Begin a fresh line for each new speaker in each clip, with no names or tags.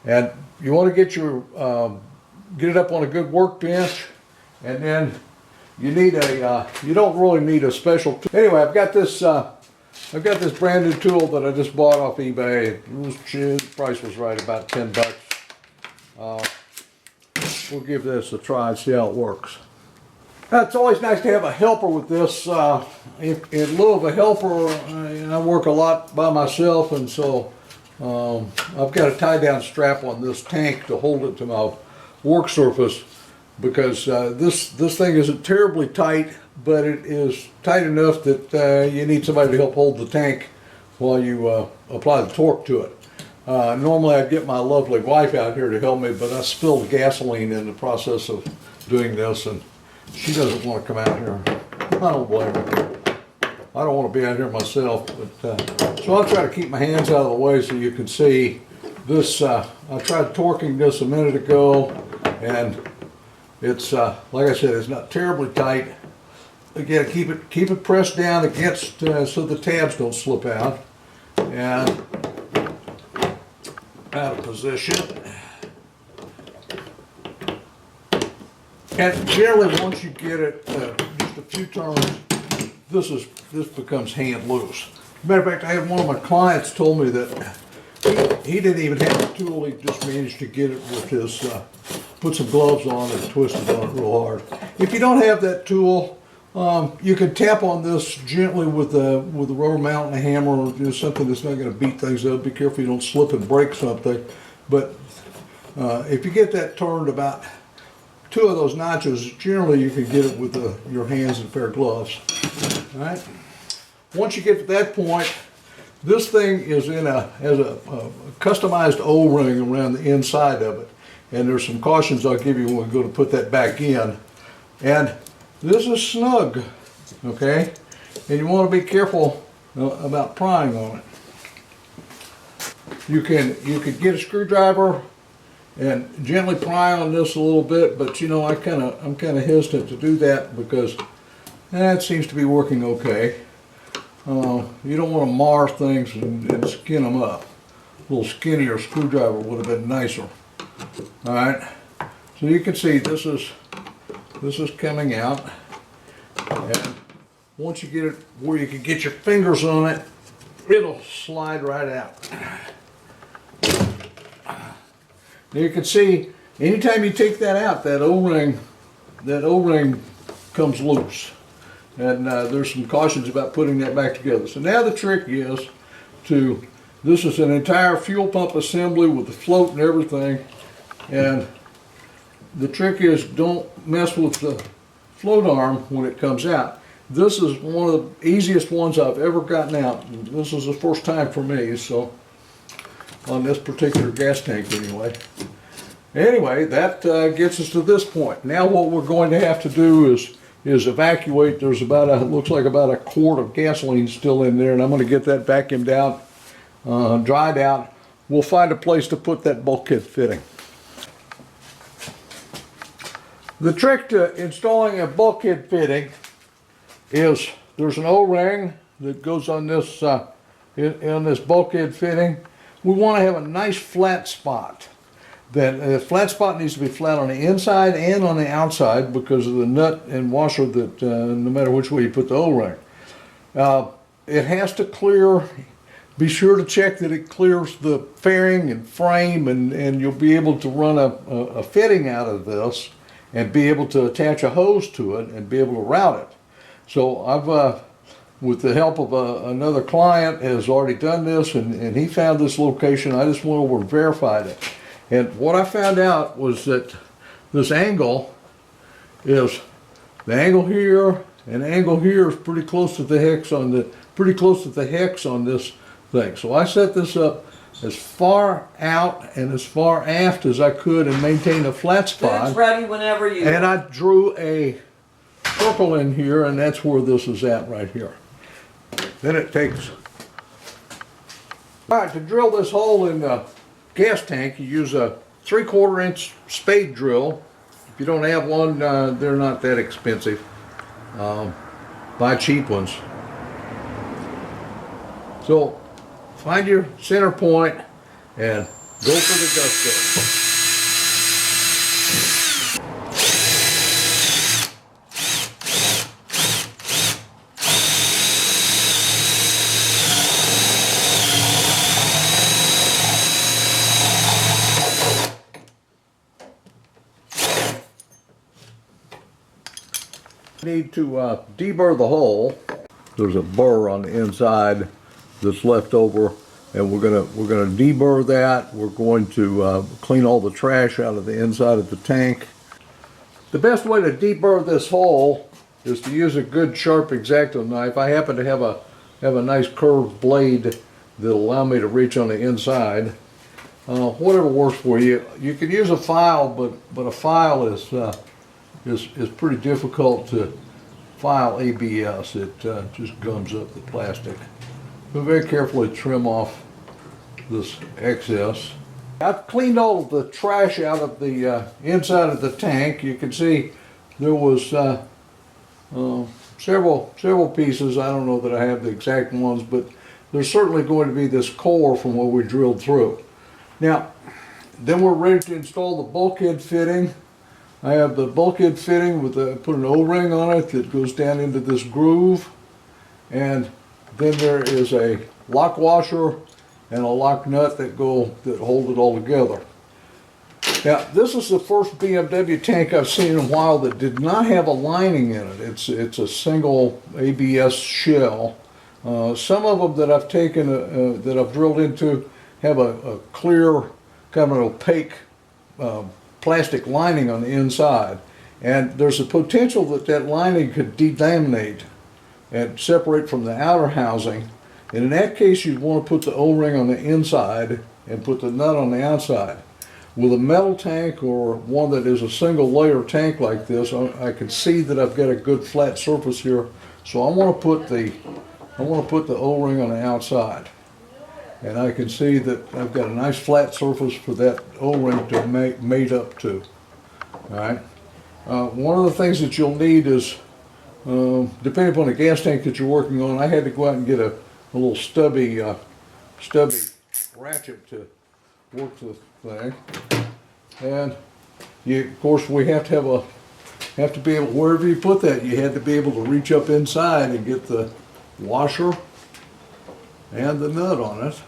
And you want to get your get it up on a good workbench, and then you need a you don't really need a special tool. Anyway, I've got this brand new tool that I just bought off eBay. The price was right, about 10 bucks. We'll give this a try and see how it works. It's always nice to have a helper with this. In lieu of a helper, I work a lot by myself, and so I've got a tie-down strap on this tank to hold it to my work surface, because this thing isn't terribly tight, but it is tight enough that you need somebody to help hold the tank while you apply the torque to it. Normally I'd get my lovely wife out here to help me, but I spilled gasoline in the process of doing this, and she doesn't want to come out here. I don't blame her. I don't want to be out here myself, but so I'll try to keep my hands out of the way so you can see this. I tried torquing this a minute ago, and it's like I said, it's not terribly tight. Again, keep it pressed down against so the tabs don't slip out, and out of position. And generally, once you get it just a few turns, this becomes hand loose. Matter of fact, I had one of my clients told me that he didn't even have the tool. He just managed to get it with his put some gloves on and twist it on it real hard. If you don't have that tool, you can tap on this gently with a rubber mount and a hammer, or just something that's not going to beat things up. Be careful you don't slip and break something. But if you get that turned about 2 of those notches, generally you can get it with your hands and a pair of gloves. All right. Once you get to that point, this thing is has a customized O-ring around the inside of it, and there's some cautions I'll give you when we go to put that back in. And this is snug, okay? And you want to be careful about prying on it. You can get a screwdriver and gently pry on this a little bit, but you know, I'm kind of hesitant to do that because that seems to be working okay. You don't want to mar things and skin them up. A little skinnier screwdriver would have been nicer. All right, so you can see this is coming out, and once you get it where you can get your fingers on it, it'll slide right out. Now you can see, anytime you take that out, that O-ring comes loose. And there's some cautions about putting that back together. So now the trick is this is an entire fuel pump assembly with the float and everything. And the trick is, don't mess with the float arm when it comes out. This is one of the easiest ones I've ever gotten out. And this is the first time for me, so on this particular gas tank anyway. Anyway, that gets us to this point. Now what we're going to have to do is evacuate. There's looks like about a quart of gasoline still in there, and I'm going to get that vacuumed out, dried out. We'll find a place to put that bulkhead fitting. The trick to installing a bulkhead fitting is there's an O-ring that goes on this in this bulkhead fitting. We want to have a nice flat spot. The flat spot needs to be flat on the inside and on the outside because of the nut and washer that no matter which way you put the O-ring. It has to clear. Be sure to check that it clears the fairing and frame, and you'll be able to run a fitting out of this and be able to attach a hose to it and be able to route it. So I've, with the help of another client, has already done this, and he found this location. I just went over and verified it. And what I found out was that this angle is, the angle here and the angle here is pretty close to the hex on this thing. So I set this up as far out and as far aft as I could and maintain a flat spot.
It's ready whenever you.
And I drew a circle in here, and that's where this is at right here. Then it takes. All right, to drill this hole in the gas tank, you use a 3/4 inch spade drill. If you don't have one, they're not that expensive. Buy cheap ones. So find your center point and Go for the gusto. Need to deburr the hole. There's a burr on the inside that's left over, and we're gonna deburr that. We're going to clean all the trash out of the inside of the tank. The best way to deburr this hole is to use a good sharp X-Acto knife. I happen to have a nice curved blade that'll allow me to reach on the inside. Whatever works for you. You can use a file, but a file is pretty difficult to file ABS. It just gums up the plastic. So very carefully trim off this excess. I've cleaned all of the trash out of the inside of the tank. You can see there was several pieces. I don't know that I have the exact ones, but there's certainly going to be this core from what we drilled through. Now, then we're ready to install the bulkhead fitting. I have the bulkhead fitting with put an O-ring on it that goes down into this groove, and then there is a lock washer and a lock nut that hold it all together. Now, this is the first BMW tank I've seen in a while that did not have a lining in it. It's a single ABS shell. Some of them that I've taken that I've drilled into have a clear, kind of an opaque plastic lining on the inside, and there's a potential that lining could delaminate and separate from the outer housing, and in that case you'd want to put the O-ring on the inside and put the nut on the outside. With a metal tank or one that is a single layer tank like this, I can see that I've got a good flat surface here, so I want to put the O-ring on the outside. And I can see that I've got a nice flat surface for that O-ring to mate up to. All right. One of the things that you'll need is, depending upon the gas tank that you're working on, I had to go out and get a little stubby ratchet to work the thing. And of course, we have to be able, wherever you put that, you had to be able to reach up inside and get the washer and the nut on it.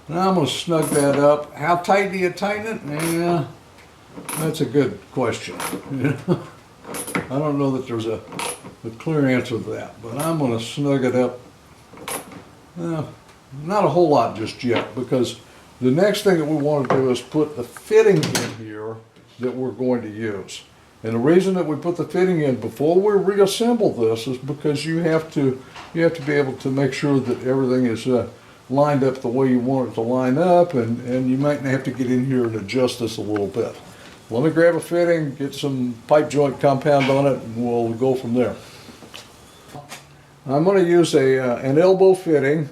Now I'm going to snug that up. How tight do you tighten it? Yeah, that's a good question. I don't know that there's a clear answer to that, but I'm going to snug it up. Not a whole lot just yet, because the next thing that we want to do is put the fitting in here that we're going to use. And the reason that we put the fitting in before we reassemble this is because you have to be able to make sure that everything is lined up the way you want it to line up, and you might have to get in here and adjust this a little bit. Let me grab a fitting, get some pipe joint compound on it, and we'll go from there. I'm going to use an elbow fitting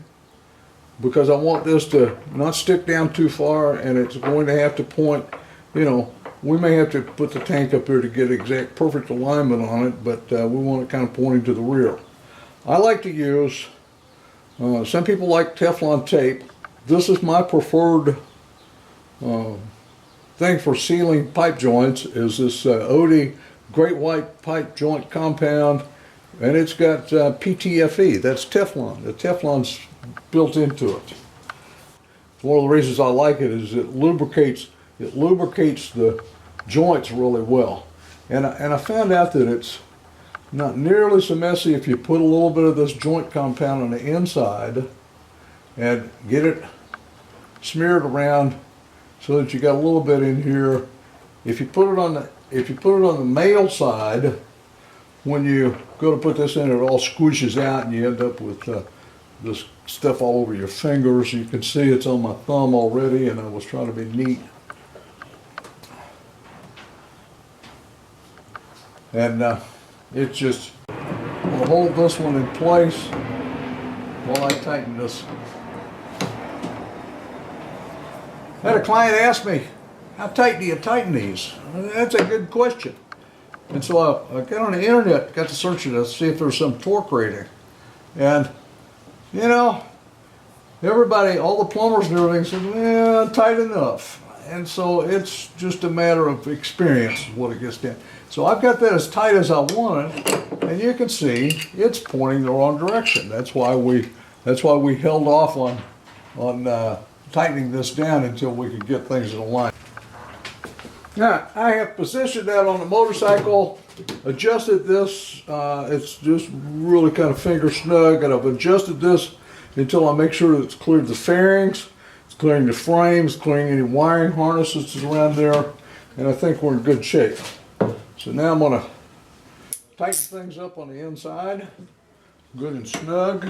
because I want this to not stick down too far, and it's going to have to point, we may have to put the tank up here to get perfect alignment on it, but we want it kind of pointing to the rear. I like to use, some people like Teflon tape. This is my preferred thing for sealing pipe joints, is this Odie Great White Pipe Joint Compound, and it's got PTFE, that's Teflon. The Teflon's built into it. One of the reasons I like it is it lubricates the joints really well. And I found out that it's not nearly so messy if you put a little bit of this joint compound on the inside and get it smeared around so that you got a little bit in here. If you put it on the male side, when you go to put this in, it all squishes out and you end up with this stuff all over your fingers. You can see it's on my thumb already, and I was trying to be neat. And it's just, I'll hold this one in place while I tighten this. I had a client ask me, how tight do you tighten these? That's a good question. And so I got on the internet, got to search it to see if there's some torque rating. And, everybody, all the plumbers and everything said, well, tight enough. And so it's just a matter of experience what it gets down. So I've got that as tight as I want it, and you can see it's pointing the wrong direction. That's why we held off on tightening this down until we could get things in line. Now, I have positioned that on the motorcycle, adjusted this, it's just really kind of finger snug, and I've adjusted this until I make sure that it's cleared the fairings, it's clearing the frames, clearing any wiring harnesses around there, and I think we're in good shape. So now I'm going to tighten things up on the inside, good and snug.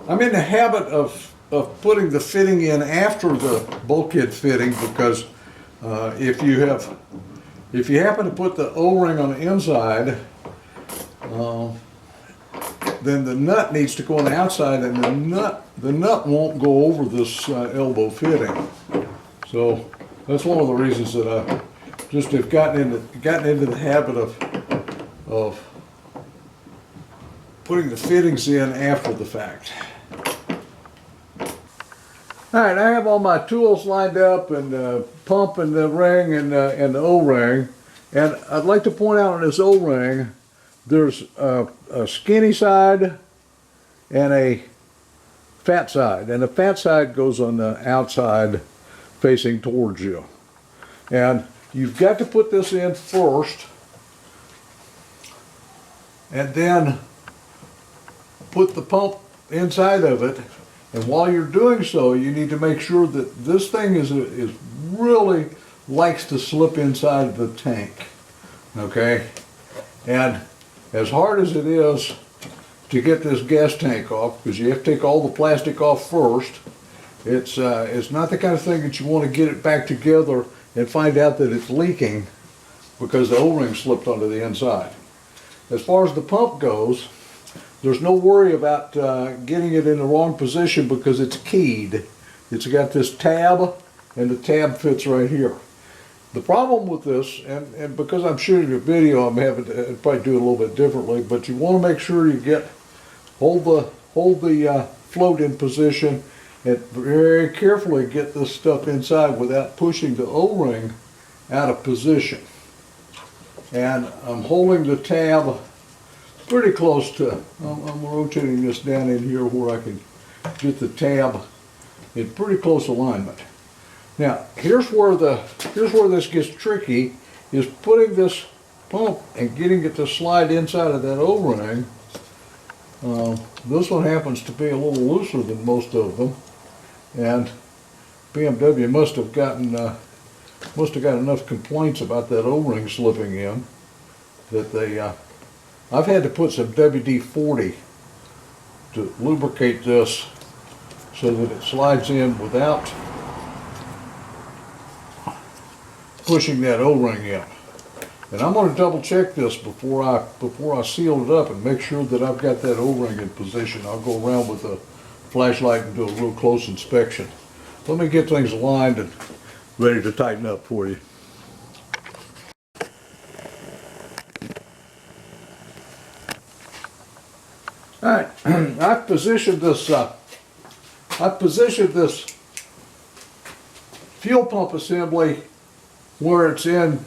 I'm in the habit of putting the fitting in after the bulkhead fitting because if you happen to put the O-ring on the inside, then the nut needs to go on the outside, and the nut won't go over this elbow fitting. So that's one of the reasons that I just have gotten into the habit of putting the fittings in after the fact. All right, I have all my tools lined up, and the pump and the ring and the O-ring. And I'd like to point out on this O-ring, there's a skinny side and a fat side. And the fat side goes on the outside facing towards you. And you've got to put this in first, and then put the pump inside of it. And while you're doing so, you need to make sure that this thing is really likes to slip inside of the tank, okay? And as hard as it is to get this gas tank off, because you have to take all the plastic off first, it's not the kind of thing that you want to get it back together and find out that it's leaking because the O-ring slipped onto the inside. As far as the pump goes, there's no worry about getting it in the wrong position because it's keyed. It's got this tab, and the tab fits right here. The problem with this, and because I'm shooting a video, I'm having to probably do it a little bit differently, but you want to make sure you hold the float in position and very carefully get this stuff inside without pushing the O-ring out of position. And I'm holding the tab pretty close to, I'm rotating this down in here where I can get the tab in pretty close alignment. Now, here's where this gets tricky, is putting this pump and getting it to slide inside of that O-ring. This one happens to be a little looser than most of them, and BMW must have got enough complaints about that O-ring slipping in that they I've had to put some WD-40 to lubricate this so that it slides in without pushing that O-ring in. And I'm going to double check this before I seal it up and make sure that I've got that O-ring in position. I'll go around with a flashlight and do a real close inspection. Let me get things aligned and ready to tighten up for you. All right, I've positioned this fuel pump assembly where it's in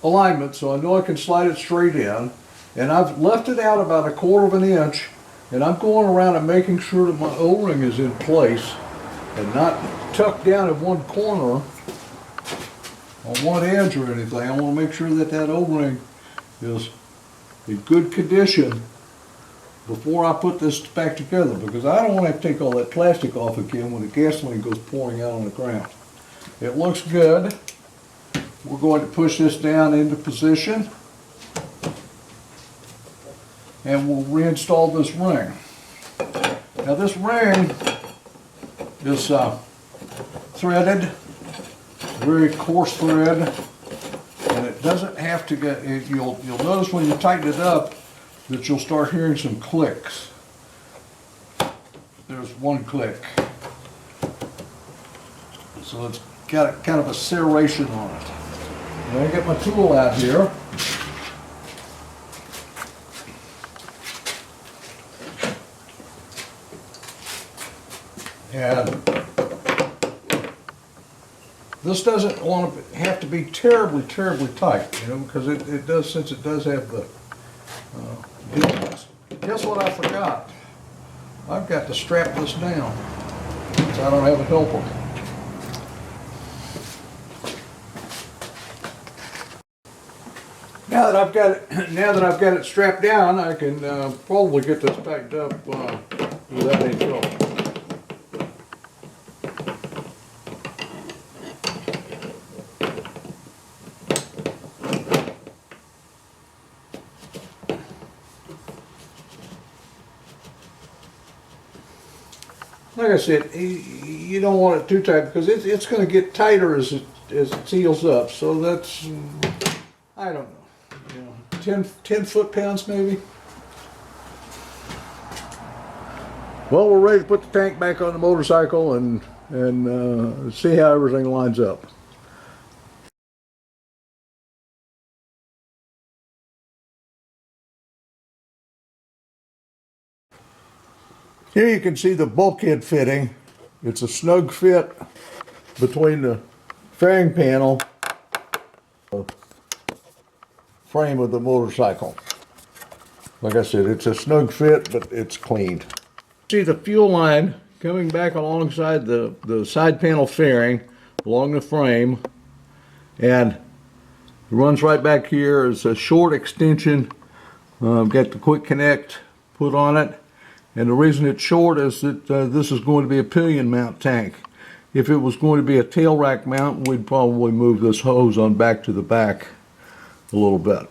alignment, so I know I can slide it straight in. And I've left it out about 1/4 inch, and I'm going around and making sure that my O-ring is in place and not tucked down in one corner on one edge or anything. I want to make sure that that O-ring is in good condition before I put this back together, because I don't want to have to take all that plastic off again when the gasoline goes pouring out on the ground. It looks good. We're going to push this down into position, and we'll reinstall this ring. Now this ring is threaded, very coarse thread, and it doesn't have to get, you'll notice when you tighten it up that you'll start hearing some clicks. There's one click. So it's got kind of a serration on it. Now I get my tool out here. And this doesn't want to have to be terribly tight, you know, because it does, since it does have the guess what I forgot? I've got to strap this down, so I don't have a helper. Now that I've got it strapped down, I can probably get this packed up without any trouble. Like I said, you don't want it too tight because it's going to get tighter as it seals up. So that's, I don't know, 10 foot-pounds maybe. Well, we're ready to put the tank back on the motorcycle and see how everything lines up. Here you can see the bulkhead fitting. It's a snug fit between the fairing panel and the frame of the motorcycle. Like I said, it's a snug fit, but it's cleaned. See the fuel line coming back alongside the side panel fairing along the frame, and it runs right back here. It's a short extension. Got the quick connect put on it. And the reason it's short is that this is going to be a pillion mount tank. If it was going to be a tail rack mount, we'd probably move this hose on back to the back a little bit.